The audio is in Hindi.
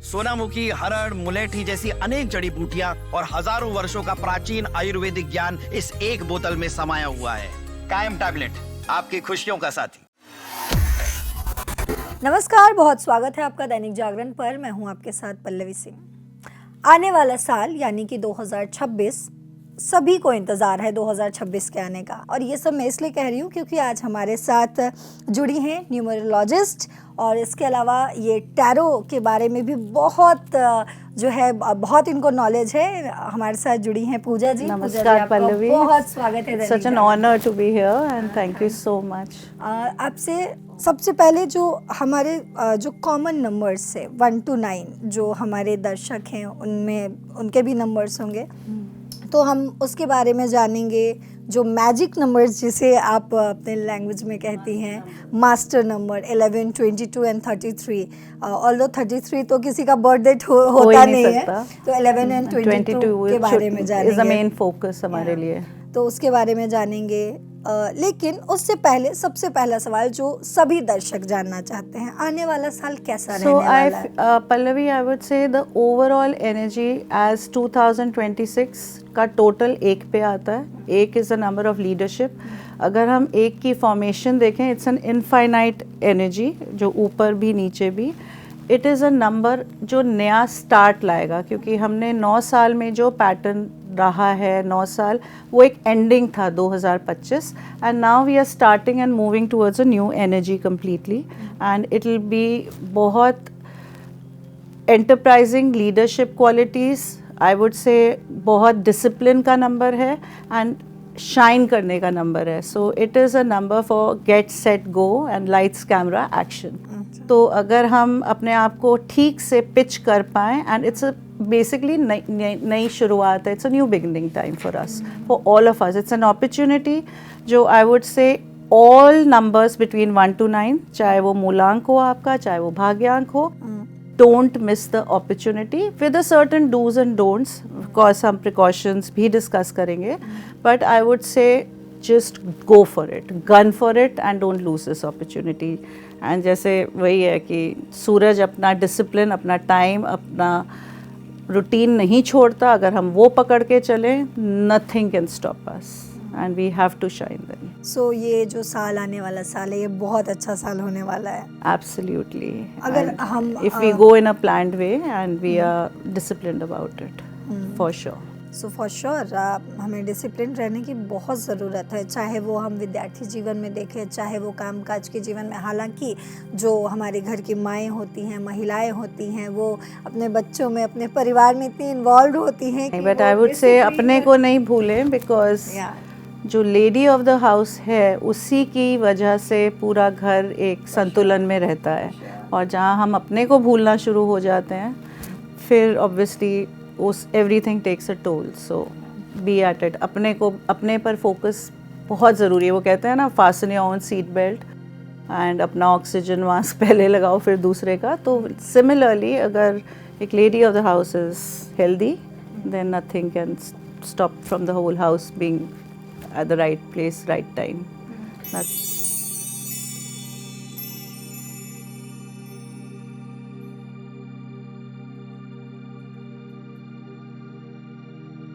सोनामुखी, हरड़, मुलेठी जैसी अनेक जड़ी बूटियां और हजारों वर्षों का प्राचीन आयुर्वेदिक ज्ञान इस एक बोतल में समाया हुआ है। कायम टैबलेट, आपकी खुशियों का साथी। नमस्कार, बहुत स्वागत है आपका दैनिक जागरण पर। मैं हूं आपके साथ पल्लवी सिंह। आने वाला साल यानी कि 2026 सभी को इंतज़ार है 2026 के आने का, और ये सब मैं इसलिए कह रही हूँ क्योंकि आज हमारे साथ जुड़ी हैं न्यूमरोलॉजिस्ट, और इसके अलावा ये टैरो के बारे में भी बहुत जो है बहुत इनको नॉलेज है। हमारे साथ जुड़ी हैं पूजा जी। नमस्कार पल्लवी, बहुत स्वागत है। Such an honour to be here and thank you so much. आपसे सबसे पहले जो हमारे जो कॉमन नंबर्स है 1 to 9, जो हमारे दर्शक हैं उनमें उनके भी नंबर्स होंगे, तो हम उसके बारे में जानेंगे। जो मैजिक नंबर्स जिसे आप अपने लैंग्वेज में कहती हैं, मास्टर नंबर 11, 22 एंड 33। ऑल्दो 33 तो किसी का बर्थडे होता नहीं है, तो 11 एंड 22 के बारे में जानेंगे। इज द मेन फोकस हमारे लिए, तो उसके बारे में जानेंगे। लेकिन उससे पहले सबसे पहला सवाल जो सभी दर्शक जानना चाहते हैं, आने वाला साल कैसा रहने वाला है? Pallavi, I would say the overall energy as 2026 का टोटल एक पे आता है। एक is the number of leadership. अगर हम एक की फॉर्मेशन देखें, इट्स एन इनफाइनाइट एनर्जी, जो ऊपर भी नीचे भी। इट इज़ अ नंबर जो नया स्टार्ट लाएगा, क्योंकि हमने 9 साल में जो पैटर्न रहा है, 9 साल वो एक एंडिंग था 2025, and now we are starting and moving towards a new energy completely, and it will be बहुत enterprising leadership qualities. I would say बहुत डिसिप्लिन का नंबर है एंड शाइन करने का नंबर है। So it is a number for get set go and lights camera action. तो अगर हम अपने आप को ठीक से पिच कर पाएँ, एंड इट्स बेसिकली नई शुरुआत है, it's a new beginning time for us, for all of us. It's an opportunity जो I would say all numbers between 1 to 9, चाहे वो मूलांक हो आपका, चाहे वो भाग्यांक हो, don't miss the opportunity with a certain do's and don'ts. Of course, some precautions भी discuss करेंगे, but I would say just go for it, gun for it, and don't lose this opportunity. And जैसे वही है कि सूरज अपना डिसिप्लिन, अपना टाइम, अपना रूटीन नहीं छोड़ता। अगर हम वो पकड़ के चलें, nothing can stop us, and we have to shine then. So ये जो साल आने वाला साल है, ये बहुत अच्छा साल होने वाला है। Absolutely. अगर हम if we go in a planned way and we are disciplined about it, for sure. So for sure हमें डिसिप्लिन रहने की बहुत ज़रूरत है, चाहे वो हम विद्यार्थी जीवन में देखें, चाहे वो कामकाज के जीवन में। हालांकि जो हमारे घर की माएँ होती हैं, महिलाएं होती हैं, वो अपने बच्चों में, अपने परिवार में इतनी इन्वॉल्व होती हैं। बट आई वुड से अपने को नहीं भूलें, बिकॉज जो लेडी ऑफ द हाउस है, उसी की वजह से पूरा घर एक संतुलन में रहता है। और जहाँ हम अपने को भूलना शुरू हो जाते हैं, फिर ऑब्वियसली उस everything takes a toll. So be at it. अपने को, अपने पर फोकस बहुत ज़रूरी है। वो कहते हैं ना, fasten your own seat belt, and अपना ऑक्सीजन मास्क पहले लगाओ फिर दूसरे का। तो सिमिलरली, अगर एक lady of the house is healthy, then nothing can stop from the whole house being at the right place, right time. That's